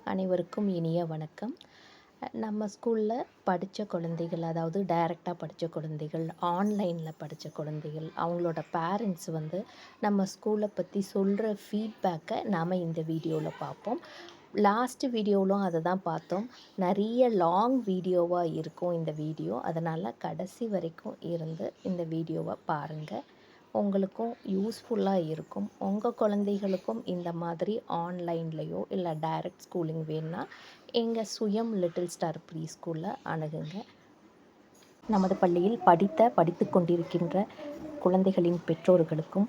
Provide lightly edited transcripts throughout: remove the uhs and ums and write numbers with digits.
அனைவருக்கும் இனிய வணக்கம். நம்ம ஸ்கூலில் படித்த குழந்தைகள், அதாவது டைரெக்டாக படித்த குழந்தைகள், ஆன்லைனில் படித்த குழந்தைகள், அவங்களோட பேரண்ட்ஸ் நம்ம ஸ்கூலை பற்றி சொல்கிற ஃபீட்பேக்கை நாம் இந்த வீடியோவில் பார்ப்போம். லாஸ்ட் வீடியோவிலும் அதை தான் பார்த்தோம். நிறைய லாங் வீடியோவாக இருக்கும் இந்த வீடியோ. அதனால் கடைசி வரைக்கும் இருந்து இந்த வீடியோவை பாருங்கள். உங்களுக்கும் யூஸ்ஃபுல்லாக இருக்கும். உங்கள் குழந்தைகளுக்கும் இந்த மாதிரி ஆன்லைன்லேயோ இல்லை டைரக்ட் ஸ்கூலிங் வேணுன்னா எங்கள் சுயம் லிட்டில் ஸ்டார் ப்ரீ ஸ்கூலில் அணுகுங்க. நமது பள்ளியில் படித்து கொண்டிருக்கின்ற குழந்தைகளின் பெற்றோர்களுக்கும்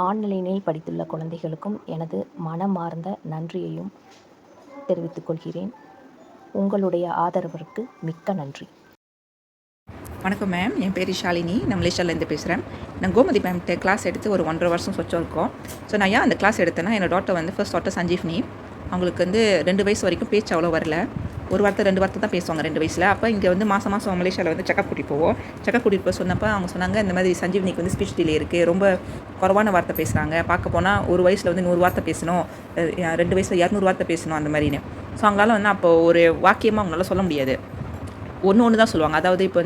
ஆன்லைனில் படித்துள்ள குழந்தைகளுக்கும் எனது மனமார்ந்த நன்றியையும் தெரிவித்துக் கொள்கிறேன். உங்களுடைய ஆதரவிற்கு மிக்க நன்றி. வணக்கம் மேம், என் பேர் ஷாலினி. நான் மலேசியாவிலேருந்து பேசுகிறேன். நான் கோமதி மேம்கிட்ட கிளாஸ் எடுத்து ஒரு 1.5 வருஷம் சொச்சம் இருக்கோம். ஸோ நான் ஏன் அந்த கிளாஸ் எடுத்தேன்னா, என்னோட டாட்டர் ஃபர்ஸ்ட் டாட்டர் சஞ்சீவ்னி. அவங்களுக்கு 2 வயசு வரைக்கும் பேச்சு அவ்வளோ வரல. ஒரு வார்த்தை 2 வார்த்தை தான் பேசுவாங்க 2 வயசில். அப்போ இங்கே மாதம் மலேசியாவில் செக்கப் கூட்டிகிட்டு போவோம். செக்கப் கூட்டிகிட்டு போய் சொன்னப்போ அவங்க சொன்னாங்க, இந்த மாதிரி சஞ்சீவ்னிக்கு ஸ்பீச் டிலே இருக்குது, ரொம்ப குறவான வார்த்தை பேசுகிறாங்க. பார்க்க போனால் ஒரு வயசில் 100 வார்த்தை பேசணும், 2 வயசில் 200 வார்த்தை பேசணும் அந்த மாதிரின்னு. ஸோ அவங்களால அப்போ ஒரு வாக்கியமாக அவங்களால சொல்ல முடியாது. ஒன்று தான் சொல்லுவாங்க. அதாவது இப்போ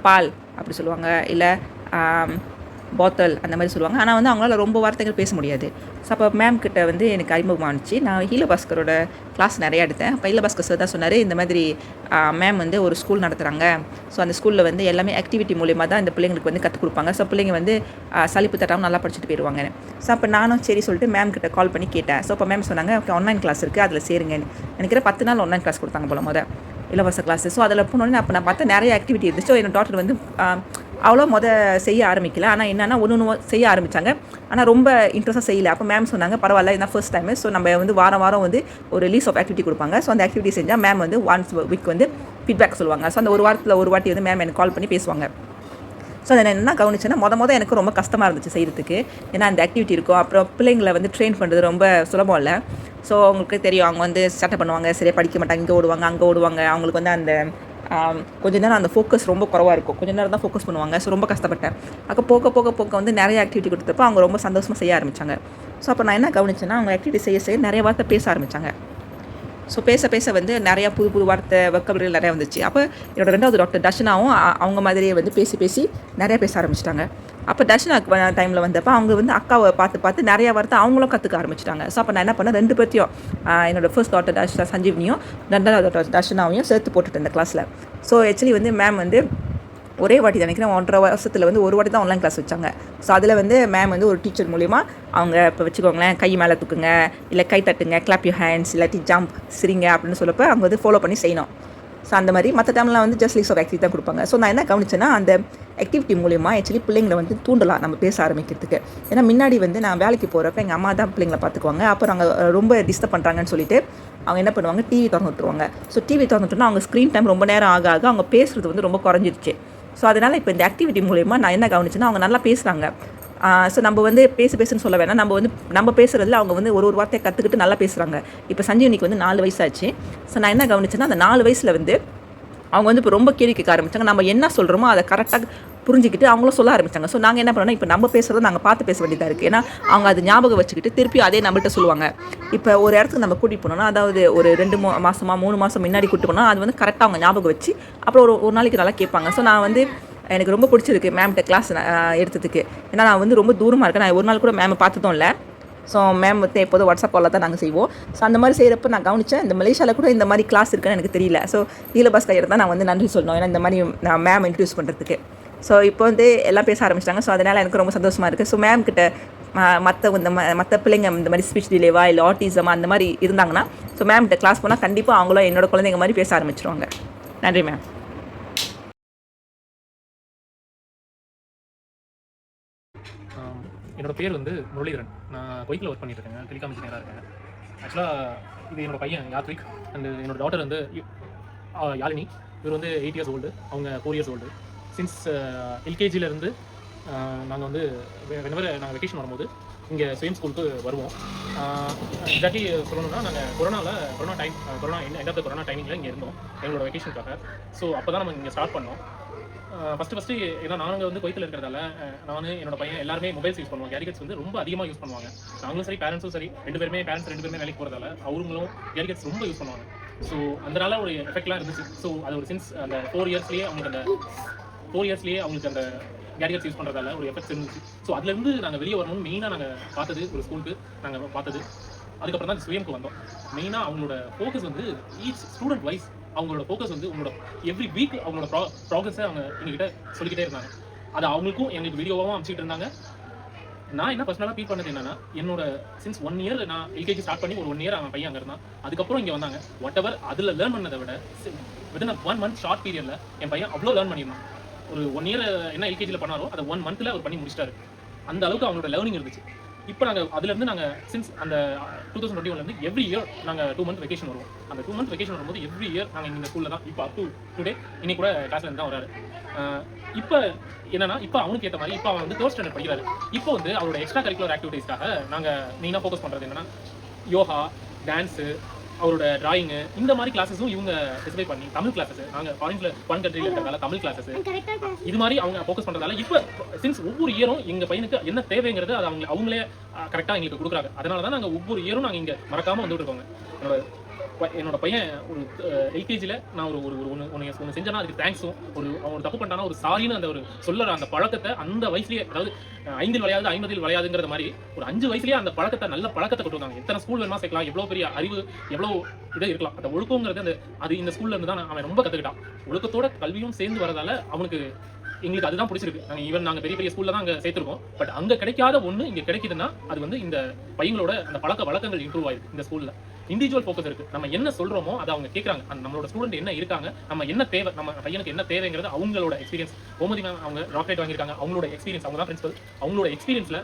பால் அப்படி சொல்லுவாங்க, இல்லை பாத்தல் அந்த மாதிரி சொல்லுவாங்க. ஆனால் அவங்களால ரொம்ப வார்த்தைகள் பேச முடியாது. ஸோ அப்போ மேம் கிட்ட எனக்கு அறிமுகமானுச்சு. நான் ஹீலபாஸ்கரோட கிளாஸ் நிறையா எடுத்தேன். அப்போ ஹீலபாஸ்கர் சார் தான் சொன்னார், இந்த மாதிரி மேம் ஒரு ஸ்கூல் நடத்துகிறாங்க. ஸோ அந்த ஸ்கூலில் எல்லாமே ஆக்டிவிட்டி மூலியமாக தான் இந்த பிள்ளைங்களுக்கு கற்றுக் கொடுப்பாங்க. ஸோ பிள்ளைங்க சலிப்பு தட்டாமல் நல்லா படிச்சுட்டு போயிடுவாங்க. ஸோ அப்போ நானும் சரி சொல்லிட்டு மேம் கிட்ட கால் பண்ணி கேட்டேன். ஸோ அப்போ மேம் சொன்னாங்க, ஓகே ஆன்லைன் கிளாஸ் இருக்குது, அதில் சேருங்கன்னு. நினைக்கிற 10 நாள் ஆன்லைன் கிளாஸ் கொடுத்தாங்க போல இலவச கிளாஸு. ஸோ அதில் போனோடனே அப்போ நான் பார்த்தா நிறைய ஆக்டிவிட்டி இருந்துச்சு. ஸோ என்னோட டாட்டர் அவ்வளோ செய்ய ஆரம்பிக்கல. ஆனால் என்னென்னா ஒன்று செய்ய ஆரம்பித்தாங்க. ஆனால் ரொம்ப இன்ட்ரெஸ்ட்டாக செய்யலை. அப்போ மேம் சொன்னாங்க, பரவாயில்ல, இதான் ஃபர்ஸ்ட் டைமு. ஸோ நம்ம வாரம் ஒரு லிஸ்ட் ஆஃப் ஆக்டிவிட்டி கொடுப்பாங்க. ஸோ அந்த ஆக்டிவிட்டி செஞ்சால் மேம் ஒன்ஸ் வீக் ஃபீட்பேக் சொல்லுவாங்க. ஸோ அந்த ஒரு வாரத்தில் ஒரு வாட்டி மேம் எனக்கு கால் பண்ணி பேசுவாங்க. ஸோ அதை நான் என்ன கவனிச்சேன்னா, எனக்கு ரொம்ப கஷ்டமாக இருந்துச்சு செய்கிறதுக்கு. ஏன்னா அந்த ஆக்டிவிட்டி இருக்கும். அப்புறம் பிள்ளைங்களை ட்ரெயின் பண்ணுறது ரொம்ப சுலபம் இல்லை. ஸோ அவங்களுக்கு தெரியும், அவங்க சட்டை பண்ணுவாங்க, சரியாக படிக்க மாட்டாங்க, இங்கே ஓடுவாங்க அங்கே ஓடுவாங்க. அவங்களுக்கு அந்த கொஞ்ச நேரம் அந்த ஃபோக்கஸ் ரொம்ப குறவாக இருக்கும். கொஞ்ச நேரம் தான் ஃபோக்கஸ் பண்ணுவாங்க. ஸோ ரொம்ப கஷ்டப்பட்டேன். அப்போ போக நிறைய ஆக்டிவிட்டி கொடுத்தப்போ அவங்க ரொம்ப சந்தோஷமாக செய்ய ஆரம்பித்தாங்க. ஸோ அப்போ நான் என்ன கவனிச்சேன்னா, அவங்க ஆக்டிவிட்டி செய்ய நிறைய வார்த்தை பேச ஆரம்பித்தாங்க. ஸோ பேச நிறையா புது வார்த்தை வொக்காபுலரி நிறையா வந்துச்சு. அப்போ என்னோட 2வது டாக்டர் தர்ஷனாவும் அவங்க மாதிரியே பேசி நிறையா பேச ஆரம்பிச்சிட்டாங்க. அப்போ தர்ஷனாக்கு டைமில் வந்தப்போ அவங்க அக்காவை பார்த்து நிறையா வார்த்தை அவங்களும் கற்றுக்க ஆரம்பிச்சிட்டாங்க. ஸோ அப்போ நான் என்ன பண்ணேன், 2 பேர்த்தையும் என்னோடய ஃபர்ஸ்ட் டாக்டர் சஞ்சீவ்னியும் 2வது டாக்டர் தர்ஷனாவையும் சேர்த்து போட்டுட்டு இந்த கிளாஸில். ஸோ ஆக்சுவலி மேம் ஒரே வாட்டி நினைக்கிறேன் 1.5 வருஷத்தில் ஒரு வாட்டி தான் ஆன்லைன் கிளாஸ் வச்சாங்க. ஸோ அதில் மேம் ஒரு டீச்சர் மூலிமா அவங்க இப்போ வச்சுக்கோங்களேன், கை மேலே தூக்குங்க, இல்லை கை தட்டுங்க, கிளாப் யூ ஹேண்ட்ஸ், இல்லாட்டி ஜம்ப் சிரிங்க அப்படின்னு சொல்லப்போ அவங்க ஃபாலோ பண்ணி செய்யணும். ஸோ அந்த மாதிரி மற்ற டைம்லாம் ஜஸ்ட் லிஸ்ட் ஆஃப் ஆக்டிவிட்டி தான் கொடுப்பாங்க. ஸோ நான் என்ன கவனிச்சேன்னா, அந்த ஆக்டிவிட்டி மூலிமா ஆக்சுவலி பிள்ளைங்களை தூண்டலாம் நம்ம பேச ஆரம்பிக்கிறதுக்கு. ஏன்னா முன்னாடி நான் வேலைக்கு போகிறப்ப எங்கள் அம்மா தான் பிள்ளைங்களை பார்த்துக்குவாங்க. அப்புறம் அவங்க ரொம்ப டிஸ்டர்ப் பண்ணுறாங்கன்னு சொல்லிட்டு அவங்க என்ன பண்ணுவாங்க, டிவி திறந்து விட்டுருவாங்க. ஸோ டிவி திறந்துட்டோன்னா அவங்க ஸ்க்ரீன் டைம் ரொம்ப நேரம் ஆக அவங்க பேசுகிறது ரொம்ப குறைஞ்சிருச்சு. ஸோ அதனால் இப்போ இந்த ஆக்டிவிட்டி மூலிமா நான் என்ன கவனிச்சேன்னா, அவங்க நல்லா பேசுகிறாங்க. ஸோ நம்ம பேசுன்னு சொல்ல வேணாம், நம்ம பேசுகிறதுல அவங்க ஒரு வார்த்தையை கற்றுக்கிட்டு நல்லா பேசுகிறாங்க. இப்போ சஞ்சீவனிக்கு 4 வயசாச்சு. ஸோ நான் என்ன கவனிச்சேன்னா, அந்த 4 வயசில் அவங்க இப்போ ரொம்ப கேள்வி கேட்க ஆரம்பித்தாங்க. நம்ம என்ன சொல்கிறோமோ அதை கரெக்டாக புரிஞ்சுக்கிட்டு அவங்களும் சொல்ல ஆரம்பித்தாங்க. ஸோ நாங்கள் என்ன பண்ணோன்னா, இப்போ நம்ம பேசுகிறத நாங்கள் பார்த்து பேச வேண்டியதாக இருக்குது. ஏன்னா அவங்க அது ஞாபகம் வச்சுக்கிட்டு திருப்பி அதே நம்மள்கிட்ட சொல்லுவாங்க. இப்போ ஒரு இடத்துக்கு நம்ம கூட்டிகிட்டு போனோம்னா, அதாவது ஒரு 2 மாதமாக 3 மாதம் முன்னாடி கூட்டிட்டு போனால் அது கரெக்டாக அவங்க ஞாபகம் வச்சு அப்புறம் ஒரு நாளைக்கு நல்லா கேட்பாங்க. ஸோ நான் எனக்கு ரொம்ப பிடிச்சிருக்கு மேம்கிட்ட கிளாஸ் எடுத்ததுக்கு. ஏன்னா நான் ரொம்ப தூரமாக இருக்கேன். நான் ஒரு நாள் கூட மேம் பார்த்ததும் இல்லை. ஸோ மேம் எப்போதும் வாட்ஸ்அப் காலில் தான் நாங்கள் செய்வோம். ஸோ அந்த மாதிரி செய்கிறப்ப நான் கவனித்தேன், இந்த மலேசியாவில் கூட இந்த மாதிரி கிளாஸ் இருக்குன்னு எனக்கு தெரியல. ஸோ ஹீலபாஸ்கர் தான் நான் நன்றி சொல்லணும், ஏன்னா இந்த மாதிரி நான் மேம் இன்ட்ரடியூஸ் பண்ணுறதுக்கு. ஸோ இப்போ எல்லாம் பேச ஆரம்பிச்சிட்டாங்க. ஸோ அதனால் எனக்கு ரொம்ப சந்தோஷமாக இருக்குது. ஸோ மேம் கிட்ட மற்ற பிள்ளைங்க இந்த மாதிரி ஸ்பீச் டிலேவா இல்லை ஆட்டிசமா அந்த மாதிரி இருந்தாங்கன்னா, ஸோ மேம்கிட்ட கிளாஸ் போனால் கண்டிப்பாக அவங்களும் என்னோட குழந்தைங்க மாதிரி பேச ஆரம்பிச்சிருவாங்க. நன்றி மேம். என்னோட பேர் முரளிதரன். நான் குவைத்தில் ஒர்க் பண்ணிட்டு இருக்கேன், டெலிகாம் இன்ஜினியராக இருக்கேன். ஆக்சுவலாக இது என்னோட பையன் யாத்ரிக் அண்ட் என்னோட டாட்டர் யாழினி. இவர் 8 இயர்ஸ் ஓல்டு, அவங்க 4 இயர்ஸ் ஓல்டு. சின்ஸ் எல்கேஜியிலேருந்து நாங்கள் வெனவர் நாங்கள் வெக்கேஷன் வரும்போது இங்கே ஸ்விம் ஸ்கூலுக்கு வருவோம். எக்ஸாக்ட்லி சொல்லணும்னா நாங்கள் corona end of the corona டைமிங்கில் இங்கே இருந்தோம் எங்களோட வெக்கேஷனுக்காக. ஸோ அப்போ தான் நம்ம இங்கே ஸ்டார்ட் பண்ணோம். ஃபஸ்ட்டு ஏன்னா நாங்கள் வந்து குவைத்தில் இருக்கிறதால நான் என்னோட பையன் எல்லாருமே மொபைல்ஸ் யூஸ் பண்ணுவோம். கேரிகட்ஸ் வந்து ரொம்ப அதிகமாக யூஸ் பண்ணுவாங்க. நாங்களும் சரி, பேரண்ட்ஸும் சரி, ரெண்டு பேருமே வேலைக்கு போகிறதால அவங்களும் கேரிகட்ஸ் ரொம்ப யூஸ் பண்ணுவாங்க. ஸோ அதனால ஒரு எஃபெக்ட்லாம் இருந்துச்சு. ஸோ அது ஒரு சின்ஸ் அந்த 4 இயர்ஸ்லேயே அவங்களுக்கு அந்த கேரிகட்ஸ் யூஸ் பண்ணுறதால ஒரு எஃபெக்ட்ஸ் இருந்துச்சு. ஸோ அதுலேருந்து நாங்கள் வெளியே வரணும்னு மெயினாக நாங்கள் பார்த்தது ஒரு ஸ்கூலுக்கு நாங்கள் பார்த்தது. அதுக்கப்புறம் தான் ஸ்வியம்க்கு வந்தோம். மெயினாக அவங்களோட ஃபோக்கஸ் வந்து ஈச் ஸ்டூடெண்ட் வைஸ் அவங்களோட ஃபோக்கஸ் வந்து உங்களோட எவ்ரி வீக் அவங்களோட ப்ராக்ரஸை அவங்க எங்ககிட்ட சொல்லிக்கிட்டே இருந்தாங்க. அது அவங்களுக்கும் எங்களுக்கு வீடியோவாகவும் அமைச்சிட்டு இருந்தாங்க. நான் என்ன பர்சனலாக ஃபீல் பண்ணது என்னன்னா, என்னோட சின்ஸ் 1 இயர் நான் எல்கேஜி ஸ்டார்ட் பண்ணி ஒரு 1 இயர் அவன் பையன் அங்கே இருந்தான். அதுக்கப்புறம் இங்கே வந்தாங்க. வாட் எவர் அதில் லேர்ன் பண்ணதை விட வித்தின் 1 மந்த் ஷார்ட் பீரியடில் என் பையன் அவ்வளோ லேர்ன் பண்ணியிருந்தான். ஒரு 1 இயர் என்ன எல்கேஜியில் பண்ணாரோ அதை 1 மந்த்தில் அவர் பண்ணி முடிச்சிட்டாரு. அந்த அளவுக்கு அவங்களோட லேர்னிங் இருந்துச்சு. இப்போ நாங்கள் அதுலேருந்து நாங்கள் சின்ஸ் அந்த 2021 எவ்ரி இயர் நாங்கள் 2 மந்த் வெக்கேஷன் வருவோம். அந்த 2 மந்த் வெக்கேஷன் வரும்போது எவ்ரி இயர் நாங்கள் இந்த ஸ்கூலில் தான் இப்போ அப் டு டுடே இன்னைக்கு கூட கிளாஸ்ல இருந்து தான் வராரு. இப்போ என்னன்னா, இப்போ அவனுக்கு ஏற்ற மாதிரி இப்போ அவன் வந்து 3rd ஸ்டாண்டர்ட் படிக்கிறாரு. இப்போ வந்து அவரோட எக்ஸ்ட்ரா கரிக்குலர் ஆக்டிவிட்டீஸ்க்காக நாங்கள் மெயினாக ஃபோக்கஸ் பண்ணுறது என்னன்னா, யோகா, டான்ஸு, அவரோட டிராயிங்கு, இந்த மாதிரி கிளாஸஸும் இவங்க ஸ்பெசிஃபை பண்ணி, தமிழ் கிளாஸஸ் நாங்கள் ஃபாரின் கண்ட்ரியில் இருக்கிறதால தமிழ் கிளாஸஸ் இது மாதிரி அவங்க ஃபோக்கஸ் பண்ணுறதால இப்போ சின்ஸ் ஒவ்வொரு இயரும் எங்கள் பையனுக்கு என்ன தேவைங்கிறது அது அவங்களே கரெக்டாக எங்களுக்கு கொடுக்குறாங்க. அதனால தான் நாங்கள் ஒவ்வொரு இயரும் நாங்கள் இங்கே மறக்காமல் வந்துட்டு இருக்கோங்க. என்னோட பையன் ஒரு எல்கேஜியில் நான் ஒன்று செஞ்சேன்னா அதுக்கு தேங்க்ஸும், அவன் தப்பு பண்ணிட்டானா ஒரு சாரின்னு அந்த ஒரு சொல்லுற அந்த பழக்கத்தை அந்த வயசுலேயே, அதாவது 5 வளையாது 50 வளையாதுங்கிற மாதிரி ஒரு 5 வயசுலேயே அந்த பழக்கத்தை நல்ல பழக்கத்தை கொடுத்தாங்க. எத்தனை ஸ்கூல் வேணுமா சேர்க்கலாம், எவ்வளோ பெரிய அறிவு, எவ்வளோ இதாக இருக்கலாம். அந்த ஒழுக்கங்கிறது அது இந்த ஸ்கூல்ல இருந்து தான் அவன் ரொம்ப கற்றுக்கிட்டான். ஒழுக்கத்தோட கல்வியும் சேர்ந்து வரதால அவனுக்கு எங்களுக்கு அதுதான் பிடிச்சிருக்கு. நாங்கள் பெரிய பெரிய ஸ்கூல்ல தான் அங்கே சேர்த்துருக்கோம். பட் அங்கே கிடைக்காத ஒன்று இங்கே கிடைக்குதுன்னா அது வந்து இந்த பையங்களோட அந்த பழக்க வழக்கங்கள் இம்ப்ரூவ் ஆயிருக்கு. இந்த ஸ்கூல்ல இண்டிவிஜுவல் ஃபோக்கஸ் இருக்கு. நம்ம என்ன சொல்றோமோ அதை அவங்க கேட்கறாங்க. நம்மளோட ஸ்டூடெண்ட் என்ன இருக்காங்க, நம்ம என்ன தேவை, நம்ம பையனுக்கு என்ன தேவைங்கிறது அவங்களோட எக்ஸ்பீரியன்ஸ். கோமதி மேம் அவங்க டாக்டரேட் வாங்கியிருக்காங்க. அவங்களோட எக்ஸ்பீரியன்ஸ், அவங்க தான் பிரின்சிபல், அவங்களோட எக்ஸ்பீரியன்ஸ்ல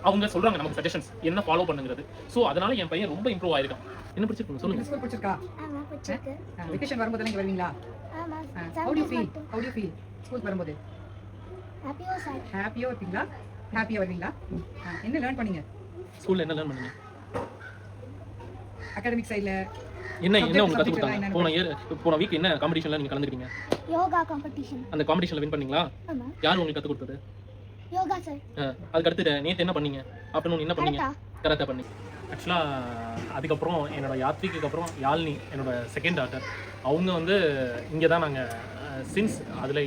அவங்க சொல்றாங்க நமக்கு சஜஷன்ஸ் என்ன ஃபாலோ பண்ணுங்கிறது. ஸோ அதனால என் பையன் ரொம்ப இம்ப்ரூவ் ஆயிருக்கான். என்ன பிடிச்சிருக்கு சொல்லுங்க. ஸ்கூல் பிடிச்சிருக்கா? ஆமா பிடிச்சிருக்கு. வெக்கேஷன் வரும்போது இங்க வருவீங்களா? ஆமா. How do you feel school வரும்போது? ஹாப்பியா இருப்பீங்களா? ஹாப்பியா வருவீங்களா? என்ன லேர்ன் பண்ணீங்க ஸ்கூல்ல என்ன லேர்ன் பண்ணீங்க? அகாடமிக் சைடுல என்ன உங்களுக்கு கத்து கொடுத்தாங்க? போன வீக் என்ன காம்படிஷன்ல நீங்க கலந்துக்கிட்டீங்க? யோகா காம்படிஷன். அந்த காம்படிஷன்ல வின் பண்ணீங்களா? ஆமா. யார் உங்களுக்கு கத்து கொடுத்தது? யோகா சார். அதுக்கு அடுத்து நேத்து என்ன பண்ணீங்க? ஆஃப்டர்நூன் என்ன பண்ணீங்க? கராத்தே பண்ணீங்க. ஆக்சுவலாக அதுக்கப்புறம் என்னோட யாத்ரிக்கு அப்புறம் யாழினி என்னோட செகண்ட் டாட்டர், அவங்க வந்து இங்கே தான் நாங்கள் சின்ஸ் அதில்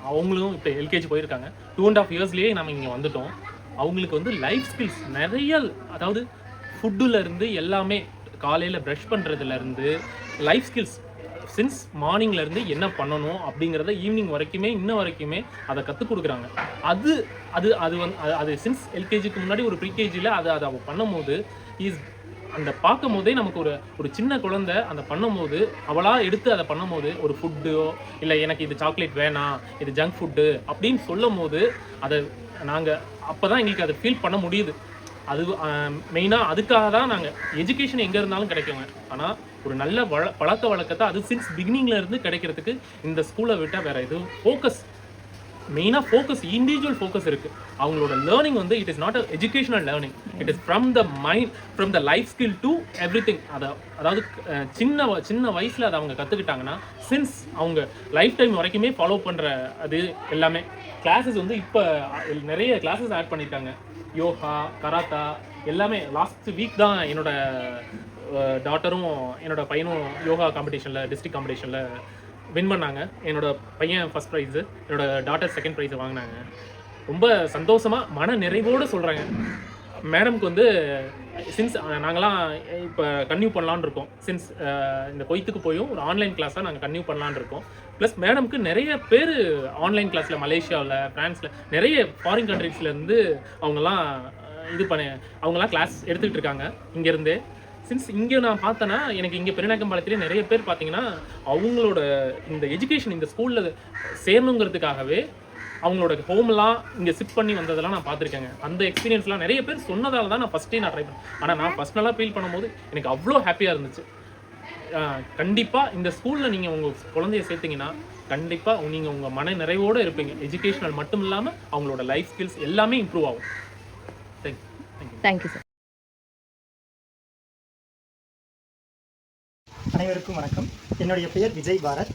அவங்களும் இப்போ எல்கேஜி போயிருக்காங்க. 2.5 இயர்ஸ்லேயே நம்ம இங்கே வந்துட்டோம். அவங்களுக்கு வந்து லைஃப் ஸ்கில்ஸ் நிறைய, அதாவது ஃபுட்டுலேருந்து எல்லாமே, காலையில் ப்ரஷ் பண்ணுறதுலேருந்து லைஃப் ஸ்கில்ஸ் சின்ஸ் மார்னிங்லேருந்து என்ன பண்ணணும் அப்படிங்கிறத ஈவினிங் வரைக்குமே இன்ன வரைக்குமே அதை கற்றுக் கொடுக்குறாங்க. அது அது அது வந்து அது சின்ஸ் எல்கேஜிக்கு முன்னாடி ஒரு ப்ரீகேஜியில் அதை அவள் பண்ணும்போது அந்த பார்க்கும் போதே நமக்கு ஒரு சின்ன குழந்தை அந்த பண்ணும்போது அவளாக எடுத்து அதை பண்ணும்போது ஒரு ஃபுட்டோ இல்லை எனக்கு இது சாக்லேட் வேணாம், இது ஜங்க் ஃபுட்டு அப்படின்னு சொல்லும் போது அதை நாங்கள் அப்போ தான் எங்களுக்கு அதை ஃபீல் பண்ண முடியுது. அது மெயினாக அதுக்காக தான் நாங்கள் எஜுகேஷன் எங்கே இருந்தாலும் கிடைக்குங்க. ஆனால் ஒரு நல்ல பழக்க வழக்கத்தை அது சின்ஸ் பிகினிங்ல இருந்து கிடைக்கிறதுக்கு இந்த ஸ்கூலை விட்டால் வேறு எதுவும் மெயினாக ஃபோக்கஸ் இண்டிவிஜுவல் ஃபோக்கஸ் இருக்குது. அவங்களோட லேர்னிங் வந்து it is not a educational learning, it is from the mind, from the life skill to every thing. அதாவது சின்ன வயசில் அதை அவங்க கற்றுக்கிட்டாங்கன்னா சின்ஸ் அவங்க லைஃப் டைம் வரைக்குமே ஃபாலோ பண்ணுற அது எல்லாமே. கிளாஸஸ் வந்து இப்போ நிறைய கிளாஸஸ் ஆட் பண்ணியிருக்காங்க. யோகா, கராத்தா எல்லாமே. லாஸ்ட் வீக் தான் என்னோட டாட்டரும் என்னோட பையனும் யோகா காம்படிஷனில், டிஸ்ட்ரிக்ட் காம்படிஷனில் வின் பண்ணாங்க. என்னோட பையன் ஃபர்ஸ்ட் ப்ரைஸு, என்னோட டாட்டர் செகண்ட் ப்ரைஸை வாங்கினாங்க. ரொம்ப சந்தோஷமாக மன நிறைவோடு சொல்கிறாங்க. மேடம்க்கு வந்து சின்ஸ் நாங்களாம் இப்போ கன்டினியூ பண்ணலான்னு இருக்கோம். சின்ஸ் இந்த கொய்த்துக்கு போயும் ஒரு ஆன்லைன் கிளாஸாக நாங்கள் கன்டினியூ பண்ணலான்னு இருக்கோம். ப்ளஸ் மேடம்க்கு நிறைய பேர் ஆன்லைன் கிளாஸில் மலேசியாவில், ஃப்ரான்ஸில் நிறைய ஃபாரின் கண்ட்ரீஸ்லேருந்து அவங்கெல்லாம் அவங்களாம் கிளாஸ் எடுத்துக்கிட்டு இருக்காங்க இங்கேருந்தே. சின்ஸ் இங்கே நான் பார்த்தேன்னா எனக்கு இங்கே பெருநாயக்கம்பாளையத்திலே நிறைய பேர் பார்த்தீங்கன்னா அவங்களோட இந்த எஜுகேஷன் இந்த ஸ்கூலில் சேரணுங்கிறதுக்காகவே அவங்களோட ஹோம்லாம் இங்கே ஷிஃப்ட் பண்ணி வந்ததெல்லாம் நான் பார்த்துருக்கேங்க. அந்த எக்ஸ்பீரியன்ஸ்லாம் நிறைய பேர் சொன்னதால தான் நான் ஃபஸ்ட்டே ட்ரை பண்ணேன். ஆனால் நான் பர்சனலாக ஃபீல் பண்ணும்போது எனக்கு அவ்வளோ ஹாப்பியாக இருந்துச்சு. கண்டிப்பாக இந்த ஸ்கூலில் நீங்கள் உங்கள் குழந்தைய சேர்த்திங்கன்னா கண்டிப்பாக நீங்கள் உங்கள் மன நிறைவோடு இருப்பீங்க. எஜுகேஷனல் மட்டும் இல்லாமல் அவங்களோட லைஃப் ஸ்கில்ஸ் எல்லாமே இம்ப்ரூவ் ஆகும். தேங்க்யூ. Thank you sir. அனைவருக்கும் வணக்கம். என்னுடைய பெயர் விஜய் பாரத்.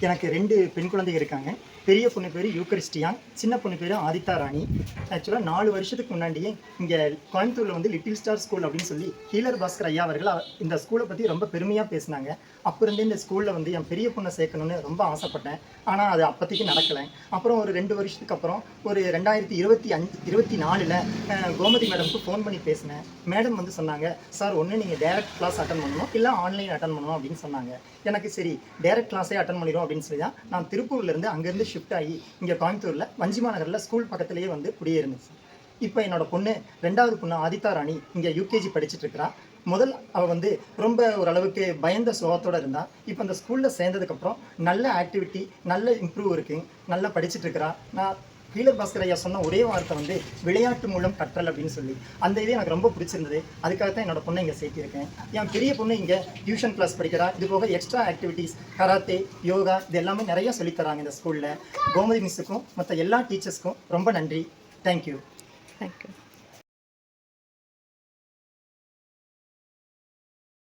எனக்கு 2 பெண் குழந்தைகள் இருக்காங்க. பெரிய பொண்ணு பேர் யூக்கரிஸ்டியான், சின்ன பொண்ணு பேர் ஆதித்தா ராணி. ஆக்சுவலாக 4 வருஷத்துக்கு முன்னாடியே இங்கே கோயம்புத்தூரில் வந்து லிட்டில் ஸ்டார் ஸ்கூல் அப்படின்னு சொல்லி ஹீலர் பாஸ்கர் ஐயா அவர்கள் இந்த ஸ்கூலை பற்றி ரொம்ப பெருமையாக பேசினாங்க. அப்போ இருந்தே இந்த ஸ்கூலில் வந்து என் பெரிய பொண்ணை சேர்க்கணும்னு ரொம்ப ஆசைப்பட்டேன். ஆனால் அது அப்போதைக்கு நடக்கலை. அப்புறம் ஒரு 2 வருஷத்துக்கு அப்புறம் ஒரு 2024 கோமதி மேடம்க்கு ஃபோன் பண்ணி பேசினேன். மேடம் வந்து சொன்னாங்க, சார் ஒன்று நீங்கள் டேரக்ட் கிளாஸ் அட்டன் பண்ணணும், இல்லை ஆன்லைன் அட்டன் பண்ணணும் அப்படின்னு சொன்னாங்க. எனக்கு சரி டேரக்ட் கிளாஸே அட்டன் பண்ணிடும் அப்படின்னு சொல்லி தான் நான் திருப்பூர்லேருந்து அங்கேருந்து ஷிஃப்ட் ஆகி இங்கே கோயம்புத்தூரில் வஞ்சிமா நகரில் ஸ்கூல் பக்கத்துலேயே வந்து குடியேறிருந்துச்சு. இப்போ என்னோட பொண்ணு 2வது பொண்ணு ஆதித்தா ராணி இங்கே யூகேஜி படிச்சுட்டு இருக்கிறா. முதல் அவள் வந்து ரொம்ப ஓரளவுக்கு பயந்த சுபாவத்தோடு இருந்தாள். இப்போ அந்த ஸ்கூலில் சேர்ந்ததுக்கப்புறம் நல்ல ஆக்டிவிட்டி, நல்ல இம்ப்ரூவ் இருக்குது, நல்லா படிச்சுட்டு இருக்கிறா. நான் ஹீலர் பாஸ்கர் ஐயா சொன்ன ஒரே வார்த்தை வந்து விளையாட்டு மூலம் கற்றல் அப்படின்னு சொல்லி, அந்த இது எனக்கு ரொம்ப பிடிச்சிருந்தது. அதுக்காக தான் என்னோட பொண்ணை இங்கே சேர்த்திருக்கேன். என் பெரிய பொண்ணு இங்கே டியூஷன் கிளாஸ் படிக்கிறா. இது போக எக்ஸ்ட்ரா ஆக்டிவிட்டீஸ், கராத்தே, யோகா, இது எல்லாமே நிறையா சொல்லித்தராங்க இந்த ஸ்கூலில். கோமதி மிஸ்ஸுக்கும் மற்ற எல்லா டீச்சர்ஸ்க்கும் ரொம்ப நன்றி. தேங்க்யூ. தேங்க்யூ.